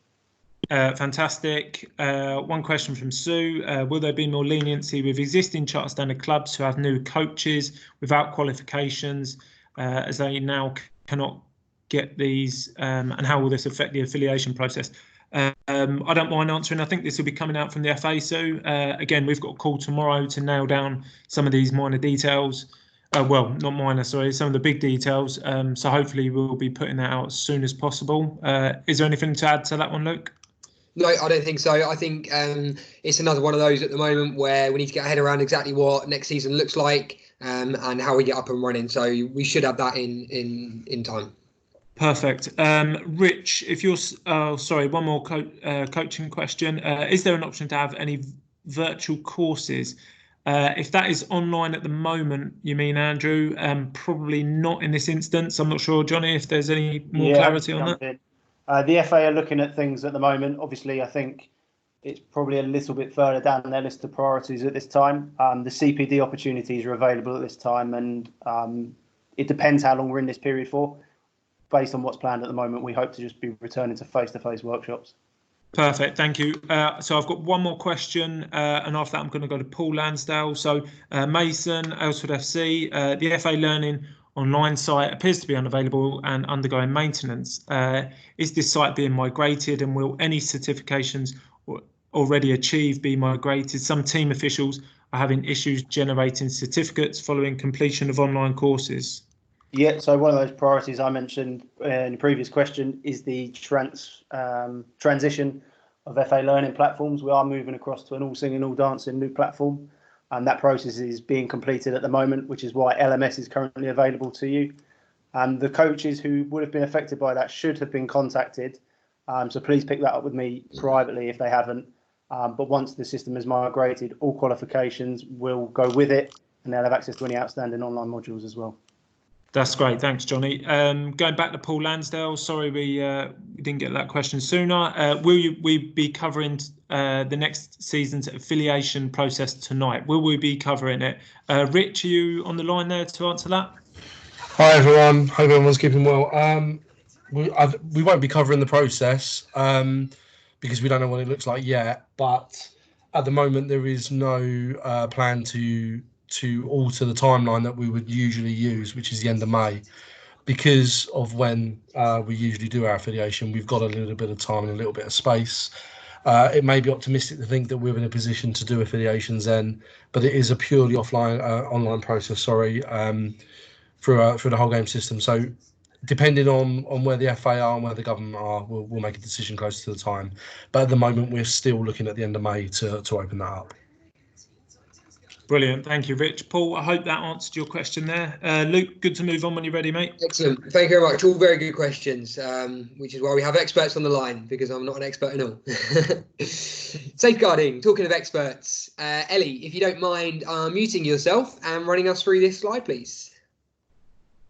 Fantastic. One question from Sue. Will there be more leniency with existing Charter Standard clubs who have new coaches without qualifications, as they now cannot get these, and how will this affect the affiliation process? I don't mind answering. I think this will be coming out from the FA, Sue. Again, we've got a call tomorrow to nail down some of these minor details. Well, not minor, sorry, some of the big details. So hopefully we'll be putting that out as soon as possible. Is there anything to add to that one, Luke? No, I don't think so. I think it's another one of those at the moment where we need to get our head around exactly what next season looks like and how we get up and running. So we should have that in time. Perfect. Rich, if you're sorry, one more coaching question. Is there an option to have any virtual courses? If that is online at the moment, you mean, Andrew? Probably not in this instance. I'm not sure, Johnny, if there's any more clarity on that. The FA are looking at things at the moment. Obviously, I think it's probably a little bit further down their list of priorities at this time. The CPD opportunities are available at this time, and it depends how long we're in this period for. Based on what's planned at the moment, we hope to just be returning to face-to-face workshops. Perfect, thank you. So I've got one more question, and after that I'm going to go to Paul Lansdale. So Mason, Aylesford FC, the FA Learning online site appears to be unavailable and undergoing maintenance. Is this site being migrated, and will any certifications already achieved be migrated? Some team officials are having issues generating certificates following completion of online courses. Yeah, so one of those priorities I mentioned in the previous question is the transition of FA Learning platforms. We are moving across to an all singing, all dancing new platform, and that process is being completed at the moment, which is why LMS is currently available to you. The coaches who would have been affected by that should have been contacted, so please pick that up with me privately if they haven't. But once the system is migrated, all qualifications will go with it, and they'll have access to any outstanding online modules as well. That's great. Thanks, Johnny. Going back to Paul Lansdale, sorry we didn't get that question sooner. Will we be covering the next season's affiliation process tonight? Will we be covering it? Rich, are you on the line there to answer that? Hi everyone, hope everyone's keeping well. We won't be covering the process because we don't know what it looks like yet, but at the moment there is no plan to alter the timeline that we would usually use, which is the end of May. Because of when we usually do our affiliation, we've got a little bit of time and a little bit of space. It may be optimistic to think that we're in a position to do affiliations then, but it is a purely online process, through the whole game system. So depending on where the FA are and where the government are, we'll make a decision closer to the time. But at the moment, we're still looking at the end of May to open that up. Brilliant. Thank you, Rich. Paul, I hope that answered your question there. Luke, good to move on when you're ready, mate. Excellent. Thank you very much. All very good questions, which is why we have experts on the line, because I'm not an expert in all. Safeguarding, talking of experts. Ellie, if you don't mind muting yourself and running us through this slide, please.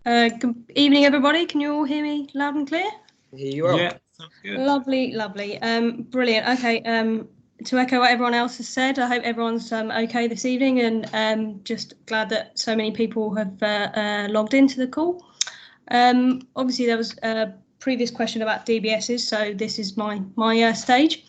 Good evening, everybody. Can you all hear me loud and clear? Here you are. Yeah, sounds good. Lovely. Brilliant. Okay. To echo what everyone else has said, I hope everyone's okay this evening, and just glad that so many people have logged into the call. Obviously, there was a previous question about DBSs, so this is my stage.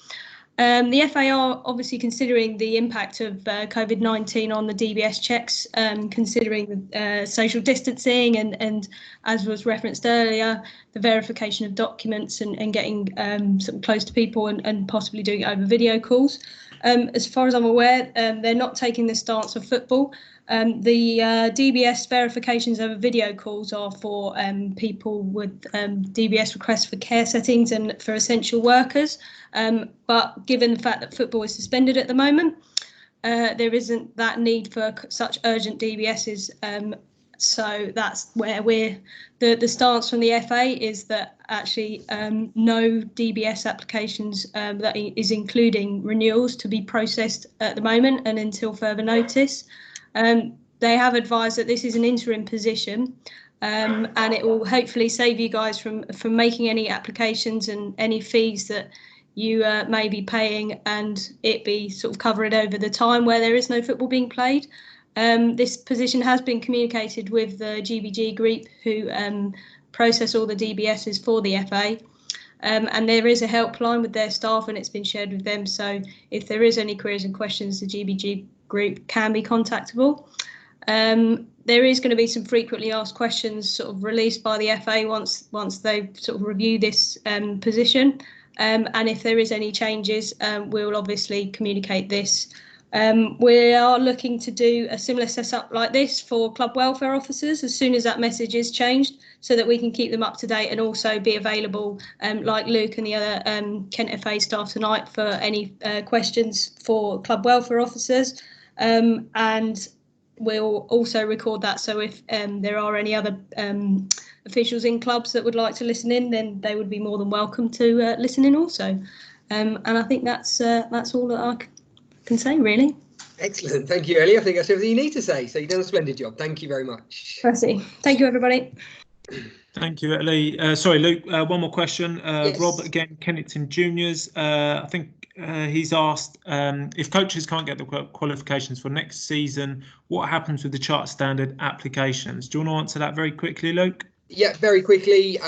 The FA are obviously considering the impact of COVID-19 on the DBS checks, considering social distancing and, as was referenced earlier, the verification of documents and getting sort of close to people and possibly doing it over video calls. As far as I'm aware, they're not taking the stance of football. The DBS verifications over video calls are for people with DBS requests for care settings and for essential workers. But given the fact that football is suspended at the moment, there isn't that need for such urgent DBSs. So that's where the stance from the FA is that actually no DBS applications that is including renewals to be processed at the moment and until further notice. They have advised that this is an interim position, and it will hopefully save you guys from making any applications and any fees that you may be paying, and it be sort of covered over the time where there is no football being played. This position has been communicated with the GBG group, who process all the DBSs for the FA. And there is a helpline with their staff, and it's been shared with them. So if there is any queries and questions, the GBG group can be contactable. There is going to be some frequently asked questions sort of released by the FA once they sort of review this position. And if there is any changes, we'll obviously communicate this. We are looking to do a similar setup like this for club welfare officers as soon as that message is changed, so that we can keep them up to date and also be available, like Luke and the other Kent FA staff tonight, for any questions for club welfare officers. And we'll also record that, so if there are any other officials in clubs that would like to listen in, then they would be more than welcome to listen in also. And I think that's all that I can say, really. Excellent. Thank you, Ellie. I think that's everything you need to say. So you've done a splendid job. Thank you very much. Merci. Thank you, everybody. Thank you, Ellie. Sorry, Luke, one more question. Yes. Rob, again, Kennington Juniors. I think he's asked if coaches can't get the qualifications for next season, what happens with the chart standard applications? Do you want to answer that very quickly, Luke? Yeah, very quickly.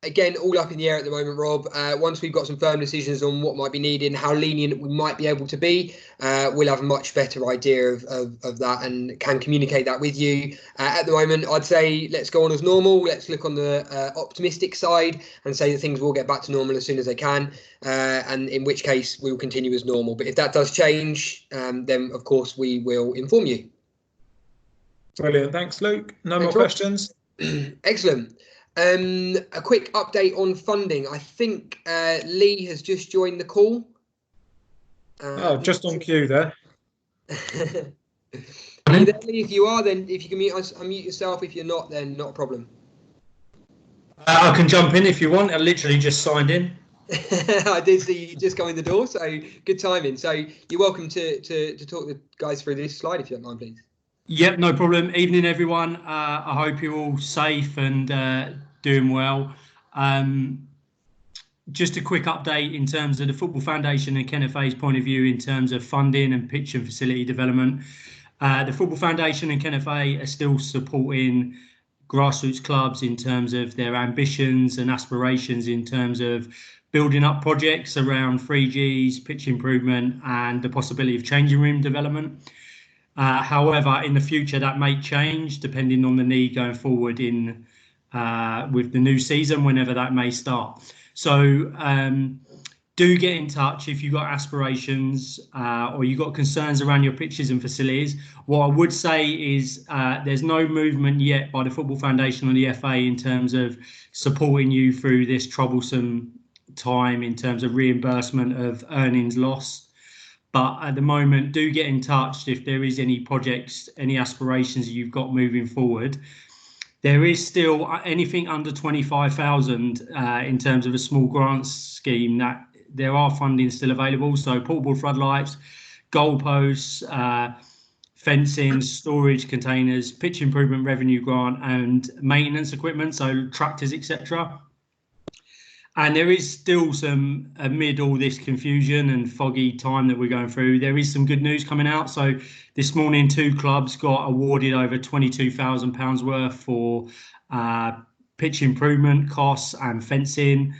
Again, all up in the air at the moment, Rob. Once we've got some firm decisions on what might be needed and how lenient we might be able to be, we'll have a much better idea of that and can communicate that with you. At the moment, I'd say let's go on as normal. Let's look on the optimistic side and say that things will get back to normal as soon as they can. And in which case, we will continue as normal. But if that does change, then, of course, we will inform you. Brilliant. Thanks, Luke. No Thanks, more Rob. questions. Excellent. A quick update on funding. I think Lee has just joined the call. Just on cue there. Are you there, Lee? If you are, then if you can unmute yourself. If you're not, then not a problem. I can jump in if you want. I literally just signed in. I did see you just go in the door, so good timing. So you're welcome to talk the guys through this slide if you don't mind, please. Yep, no problem. Evening, everyone. I hope you're all safe and doing well. Just a quick update in terms of the Football Foundation and Ken FA's point of view in terms of funding and pitch and facility development. The Football Foundation and Ken FA are still supporting grassroots clubs in terms of their ambitions and aspirations in terms of building up projects around 3Gs, pitch improvement and the possibility of changing room development. However, in the future, that may change depending on the need going forward in with the new season, whenever that may start. So do get in touch if you've got aspirations or you've got concerns around your pitches and facilities. What I would say is there's no movement yet by the Football Foundation or the FA in terms of supporting you through this troublesome time in terms of reimbursement of earnings lost. But at the moment, do get in touch if there is any projects, any aspirations you've got moving forward. There is still anything under 25,000 in terms of a small grants scheme that there are funding still available. So portable floodlights, goalposts, fencing, storage containers, pitch improvement revenue grant and maintenance equipment, so tractors, etc. And there is still some, amid all this confusion and foggy time that we're going through, there is some good news coming out. So this morning, 2 clubs got awarded over £22,000 worth for pitch improvement costs and fencing.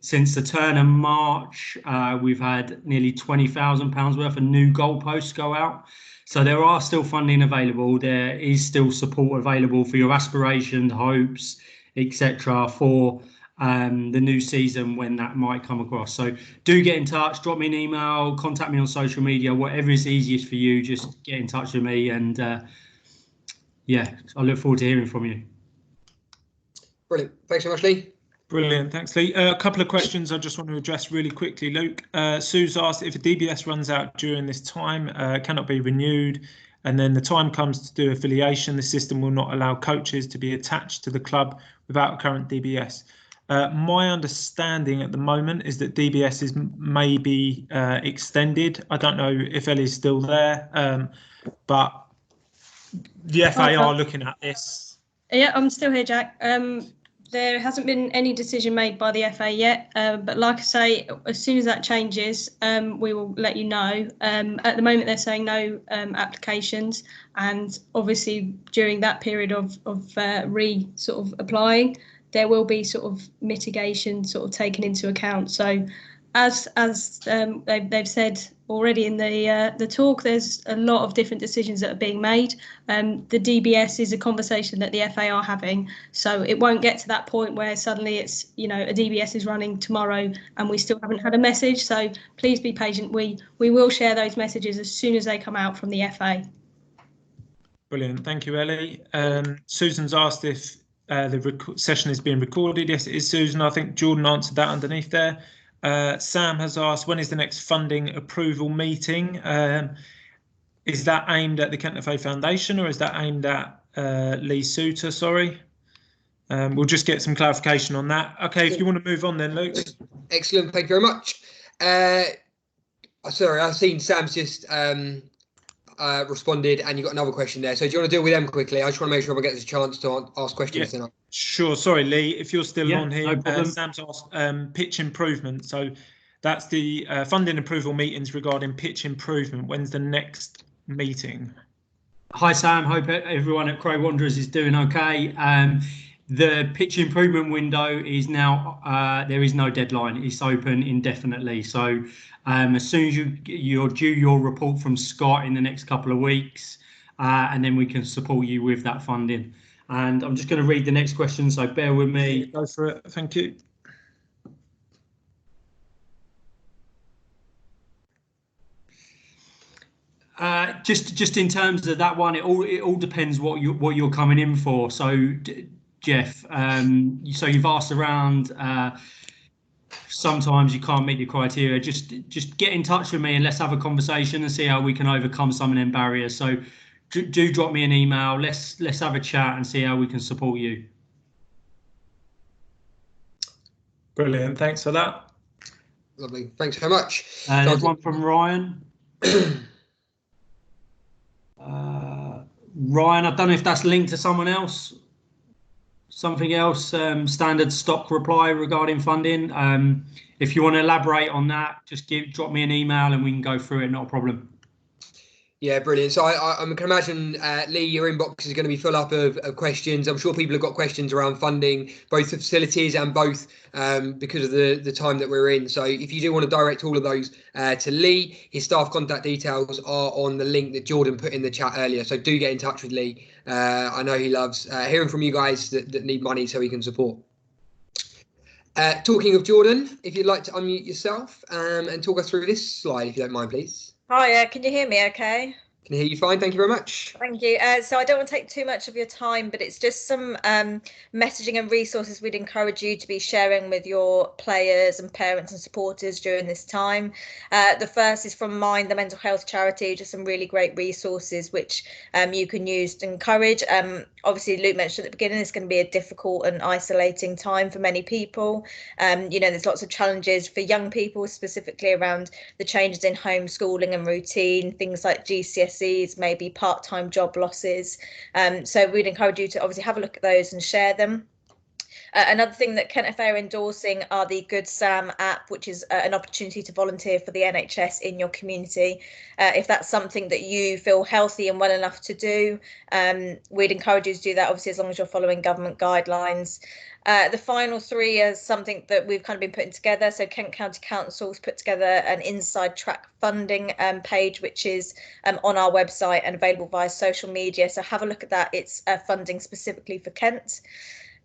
Since the turn of March, we've had nearly £20,000 worth of new goalposts go out. So there are still funding available. There is still support available for your aspirations, hopes, etc. for the new season when that might come across. So do get in touch, drop me an email, contact me on social media, whatever is easiest for you, just get in touch with me. And yeah, I look forward to hearing from you. Brilliant. Thanks so much, Lee. Brilliant. Thanks, Lee. A couple of questions I just want to address really quickly, Luke. Sue's asked if a DBS runs out during this time, cannot be renewed, and then the time comes to do affiliation, the system will not allow coaches to be attached to the club without a current DBS. My understanding at the moment is that DBS may be extended. I don't know if Ellie's still there, but the FA are looking at this. Yeah, I'm still here, Jack. There hasn't been any decision made by the FA yet, but like I say, as soon as that changes, we will let you know. At the moment, they're saying no applications, and obviously during that period of applying, there will be sort of mitigation sort of taken into account. So as they've said already in the talk, there's a lot of different decisions that are being made. The DBS is a conversation that the FA are having, so it won't get to that point where suddenly it's, you know, a DBS is running tomorrow and we still haven't had a message. So please be patient. We will share those messages as soon as they come out from the FA. Brilliant. Thank you, Ellie. Susan's asked if the session is being recorded. Yes, it is, Susan. I think Jordan answered that underneath there. Sam has asked, when is the next funding approval meeting? Is that aimed at the Kent FA Foundation or is that aimed at Lee Souter? Sorry. We'll just get some clarification on that. Okay, if you want to move on then, Luke. Excellent. Thank you very much. Sorry, I've seen Sam's just responded and you've got another question there. So do you want to deal with them quickly? I just want to make sure everyone gets a chance to ask questions tonight. Sure. Sorry, Lee, if you're still on here. No Sam's asked pitch improvement. So that's the funding approval meetings regarding pitch improvement. When's the next meeting? Hi, Sam. Hope everyone at Crow Wanderers is doing okay. The pitch improvement window is now, there is no deadline. It's open indefinitely. So as soon as you're due your report from Scott in the next couple of weeks, and then we can support you with that funding. And I'm just going to read the next question, so bear with me. Go for it. Thank you. Just in terms of that one, it all depends what you're coming in for. So, Jeff, so you've asked around. Sometimes you can't meet the criteria. Just get in touch with me and let's have a conversation and see how we can overcome some of them barriers. So do drop me an email. Let's have a chat and see how we can support you. Brilliant. Thanks for that. Lovely. Thanks so much. There's one from Ryan. Ryan, I don't know if that's linked to someone else. Something else, standard stock reply regarding funding. If you want to elaborate on that, just drop me an email and we can go through it, not a problem. Yeah, brilliant. So I can imagine, Lee, your inbox is going to be full up of questions. I'm sure people have got questions around funding, both the facilities and both because of the time that we're in. So if you do want to direct all of those to Lee, his staff contact details are on the link that Jordan put in the chat earlier. So do get in touch with Lee. I know he loves hearing from you guys that need money so he can support. Talking of Jordan, if you'd like to unmute yourself and talk us through this slide, if you don't mind, please. Hi, can you hear me okay? Can hear you fine. Thank you very much. Thank you. So I don't want to take too much of your time, but it's just some messaging and resources we'd encourage you to be sharing with your players and parents and supporters during this time. The first is from Mind, the mental health charity, just some really great resources which you can use to encourage. Obviously, Luke mentioned at the beginning, it's going to be a difficult and isolating time for many people. There's lots of challenges for young people, specifically around the changes in homeschooling and routine, things like GCSEs, maybe part-time job losses. So we'd encourage you to obviously have a look at those and share them. Another thing that Kent FA are endorsing are the Good Sam app, which is an opportunity to volunteer for the NHS in your community. If that's something that you feel healthy and well enough to do, we'd encourage you to do that, obviously, as long as you're following government guidelines. The final three are something that we've kind of been putting together. So Kent County Council's put together an inside track funding page, which is on our website and available via social media. So have a look at that. It's funding specifically for Kent.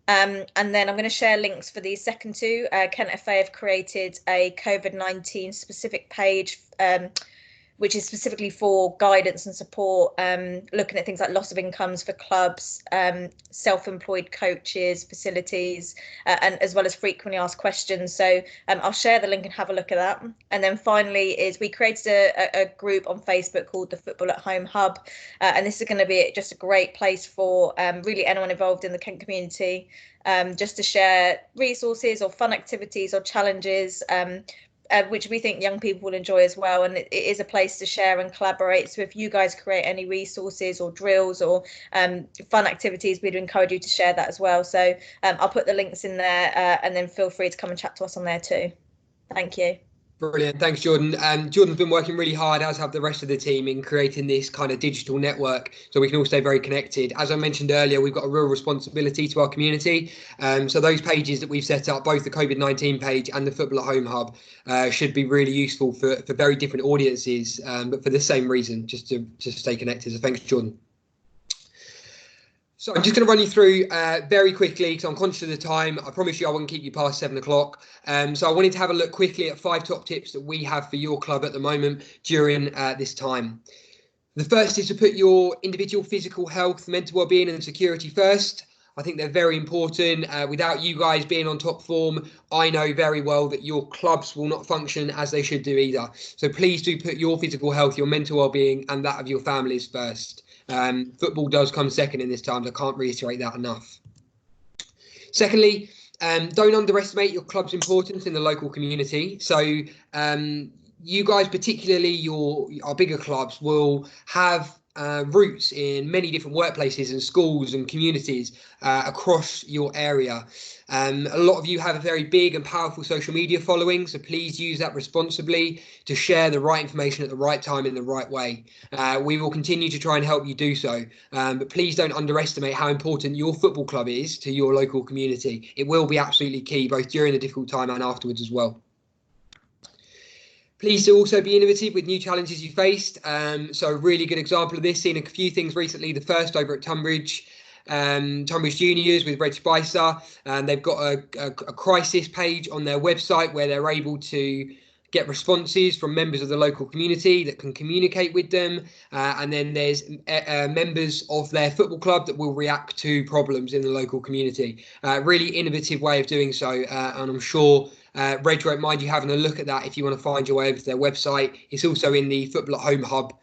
And then I'm going to share links for these second two. Kent FA have created a COVID-19 specific page, which is specifically for guidance and support, looking at things like loss of incomes for clubs, self-employed coaches, facilities, and as well as frequently asked questions. So I'll share the link and have a look at that. And then finally is we created a group on Facebook called the Football at Home Hub. And this is going to be just a great place for really anyone involved in the Kent community, just to share resources or fun activities or challenges, which we think young people will enjoy as well. And it is a place to share and collaborate. So if you guys create any resources or drills or fun activities, we'd encourage you to share that as well. So I'll put the links in there and then feel free to come and chat to us on there too. Thank you. Brilliant. Thanks, Jordan. Jordan's been working really hard, as have the rest of the team, in creating this kind of digital network so we can all stay very connected. As I mentioned earlier, we've got a real responsibility to our community. So those pages that we've set up, both the COVID-19 page and the Football at Home Hub, should be really useful for very different audiences, but for the same reason, just to stay connected. So thanks, Jordan. So I'm just going to run you through very quickly because I'm conscious of the time. I promise you I won't keep you past 7 o'clock. So I wanted to have a look quickly at 5 top tips that we have for your club at the moment during this time. The first is to put your individual physical health, mental well-being and security first. I think they're very important. Without you guys being on top form, I know very well that your clubs will not function as they should do either. So please do put your physical health, your mental well-being and that of your families first. Football does come second in this time. I can't reiterate that enough. Secondly, don't underestimate your club's importance in the local community. So you guys, particularly our bigger clubs, will have roots in many different workplaces and schools and communities across your area. A lot of you have a very big and powerful social media following, so please use that responsibly to share the right information at the right time in the right way. We will continue to try and help you do so, but please don't underestimate how important your football club is to your local community. It will be absolutely key, both during the difficult time and afterwards as well. Please do also be innovative with new challenges you faced. So a really good example of this, seen a few things recently. The first over at Tunbridge Juniors with Reg Spicer, and they've got a crisis page on their website where they're able to get responses from members of the local community that can communicate with them. And then there's members of their football club that will react to problems in the local community. Really innovative way of doing so. And I'm sure Reg won't mind you having a look at that if you want to find your way over to their website. It's also in the Football at Home Hub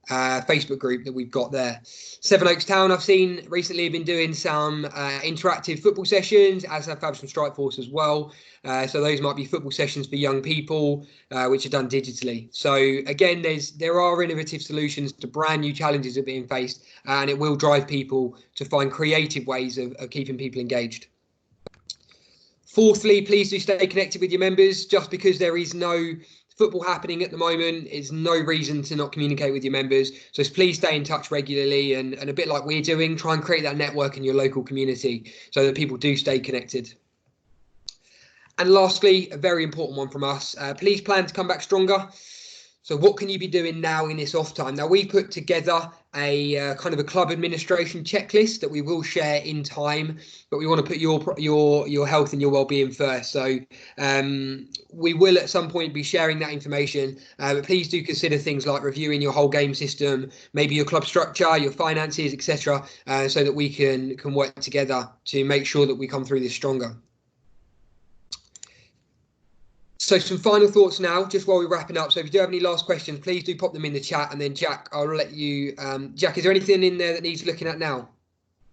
Facebook group that we've got there. Sevenoaks Town, I've seen recently have been doing some interactive football sessions, as have some Strike Force as well. So those might be football sessions for young people, which are done digitally. So again, there are innovative solutions to brand new challenges that are being faced, and it will drive people to find creative ways of keeping people engaged. Fourthly, please do stay connected with your members. Just because there is no football happening at the moment is no reason to not communicate with your members. So please stay in touch regularly, and a bit like we're doing, try and create that network in your local community so that people do stay connected. And lastly, a very important one from us, please plan to come back stronger. So what can you be doing now in this off time? Now, we put together a kind of a club administration checklist that we will share in time, but we want to put your health and your well-being first. So we will at some point be sharing that information, but please do consider things like reviewing your whole game system, maybe your club structure, your finances, etc., so that we can work together to make sure that we come through this stronger. So some final thoughts now, just while we're wrapping up. So if you do have any last questions, please do pop them in the chat. And then Jack, I'll let you. Jack, is there anything in there that needs looking at now?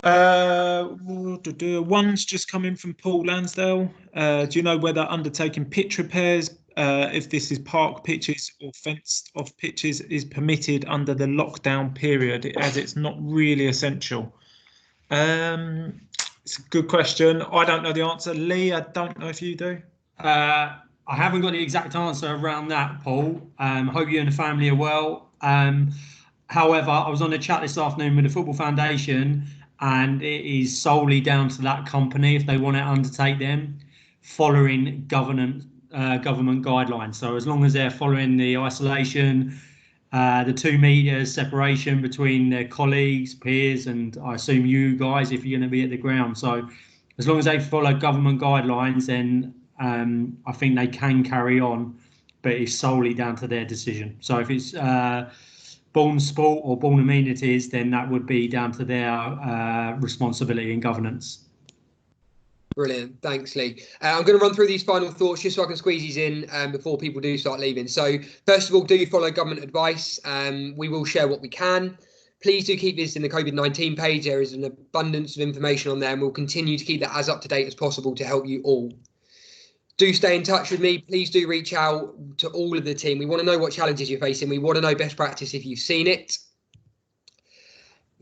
One's just come in from Paul Lansdale. Do you know whether undertaking pitch repairs, if this is park pitches or fenced off pitches, is permitted under the lockdown period, as it's not really essential? It's a good question. I don't know the answer. Lee, I don't know if you do. I haven't got the exact answer around that, Paul. Hope you and the family are well. However, I was on a chat this afternoon with the Football Foundation, and it is solely down to that company if they want to undertake them, following government guidelines. So as long as they're following the isolation, the 2 meters separation between their colleagues, peers, and I assume you guys if you're going to be at the ground. So as long as they follow government guidelines, then I think they can carry on, but it's solely down to their decision. So if it's born sport or born amenities, then that would be down to their responsibility and governance. Brilliant. Thanks, Lee. I'm going to run through these final thoughts just so I can squeeze these in before people do start leaving. So first of all, do follow government advice. We will share what we can. Please do keep visiting the COVID-19 page. There is an abundance of information on there, and we'll continue to keep that as up to date as possible to help you all. Do stay in touch with me. Please do reach out to all of the team. We want to know what challenges you're facing. We want to know best practice if you've seen it.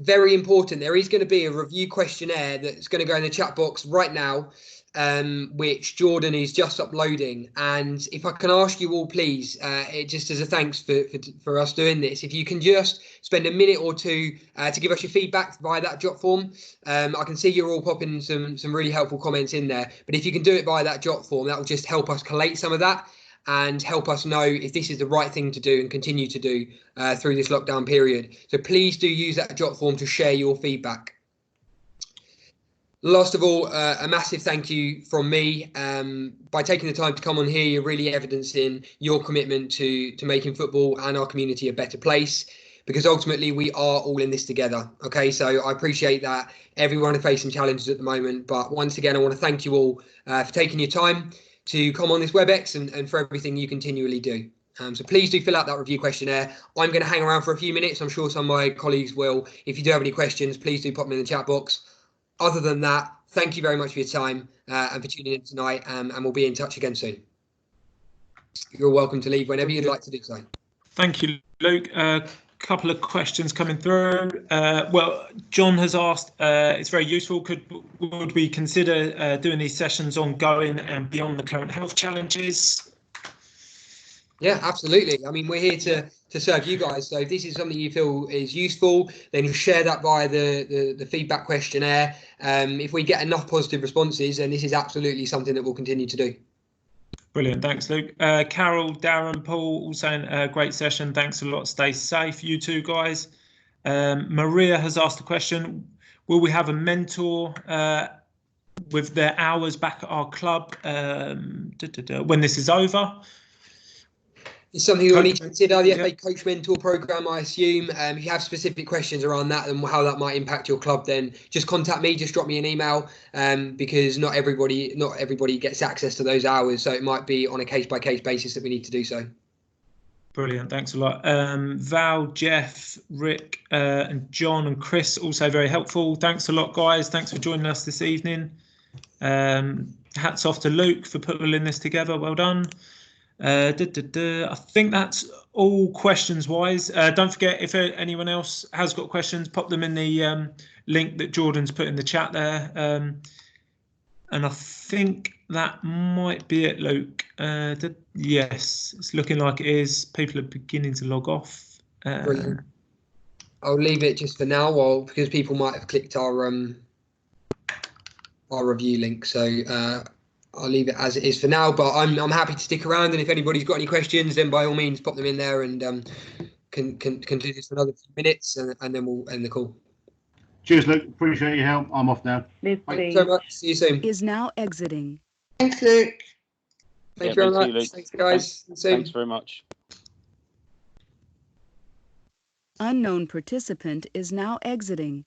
Very important, there is going to be a review questionnaire that's going to go in the chat box right now, which Jordan is just uploading. And if I can ask you all, please, just as a thanks for us doing this, if you can just spend a minute or two to give us your feedback via that jot form. I can see you're all popping some really helpful comments in there, but if you can do it via that jot form, that will just help us collate some of that and help us know if this is the right thing to do and continue to do through this lockdown period. So please do use that jot form to share your feedback. Last of all, a massive thank you from me. By taking the time to come on here, you're really evidencing your commitment to making football and our community a better place, because ultimately we are all in this together. Okay, so I appreciate that everyone is facing challenges at the moment, but once again, I want to thank you all for taking your time to come on this WebEx and for everything you continually do. So please do fill out that review questionnaire. I'm going to hang around for a few minutes. I'm sure some of my colleagues will. If you do have any questions, please do pop them in the chat box. Other than that, thank you very much for your time and for tuning in tonight, and we'll be in touch again soon. You're welcome to leave whenever you'd like to do so. Thank you, Luke. Couple of questions coming through. Well, John has asked, it's very useful, would we consider doing these sessions ongoing and beyond the current health challenges? Yeah, absolutely. I mean, we're here to serve you guys. So if this is something you feel is useful, then you share that via the feedback questionnaire. If we get enough positive responses, then this is absolutely something that we'll continue to do. Brilliant. Thanks, Luke. Carol, Darren, Paul, all saying great session. Thanks a lot. Stay safe, you two guys. Maria has asked a question. Will we have a mentor with their hours back at our club when this is over? It's something you'll need to consider, the FA Coach Mentor Programme, I assume. If you have specific questions around that and how that might impact your club, then just contact me, just drop me an email, because not everybody gets access to those hours. So it might be on a case-by-case basis that we need to do so. Brilliant, thanks a lot. Val, Jeff, Rick, and John and Chris, also very helpful. Thanks a lot, guys. Thanks for joining us this evening. Hats off to Luke for putting this together. Well done. I think that's all questions-wise. Don't forget, if anyone else has got questions, pop them in the link that Jordan's put in the chat there. And I think that might be it, Luke. Yes, it's looking like it is. People are beginning to log off. Brilliant. I'll leave it just for now, because people might have clicked our review link. So I'll leave it as it is for now. But I'm happy to stick around, and if anybody's got any questions, then by all means pop them in there, and can do this for another few minutes, and then we'll end the call. Cheers, Luke. Appreciate your help. I'm off now. Thanks so much. See you soon. Is now exiting. Thanks, Luke. Thank you very much. Luke. Thanks, guys. Thanks very much. Unknown participant is now exiting.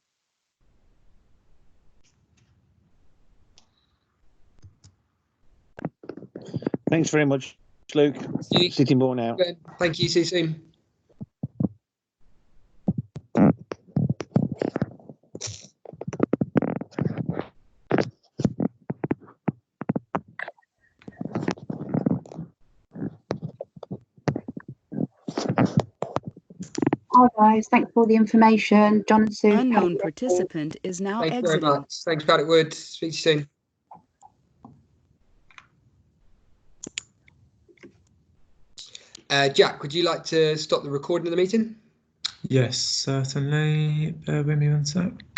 Thanks very much, Luke. Sitting more now. Thank you. See you soon. Hi guys, thanks for all the information. John and Sue. Unknown participant is now Thanks exiting. very much. Thanks, Paddock Wood. Speak to you soon. Jack, would you like to stop the recording of the meeting? Yes, certainly. Bear with me one sec.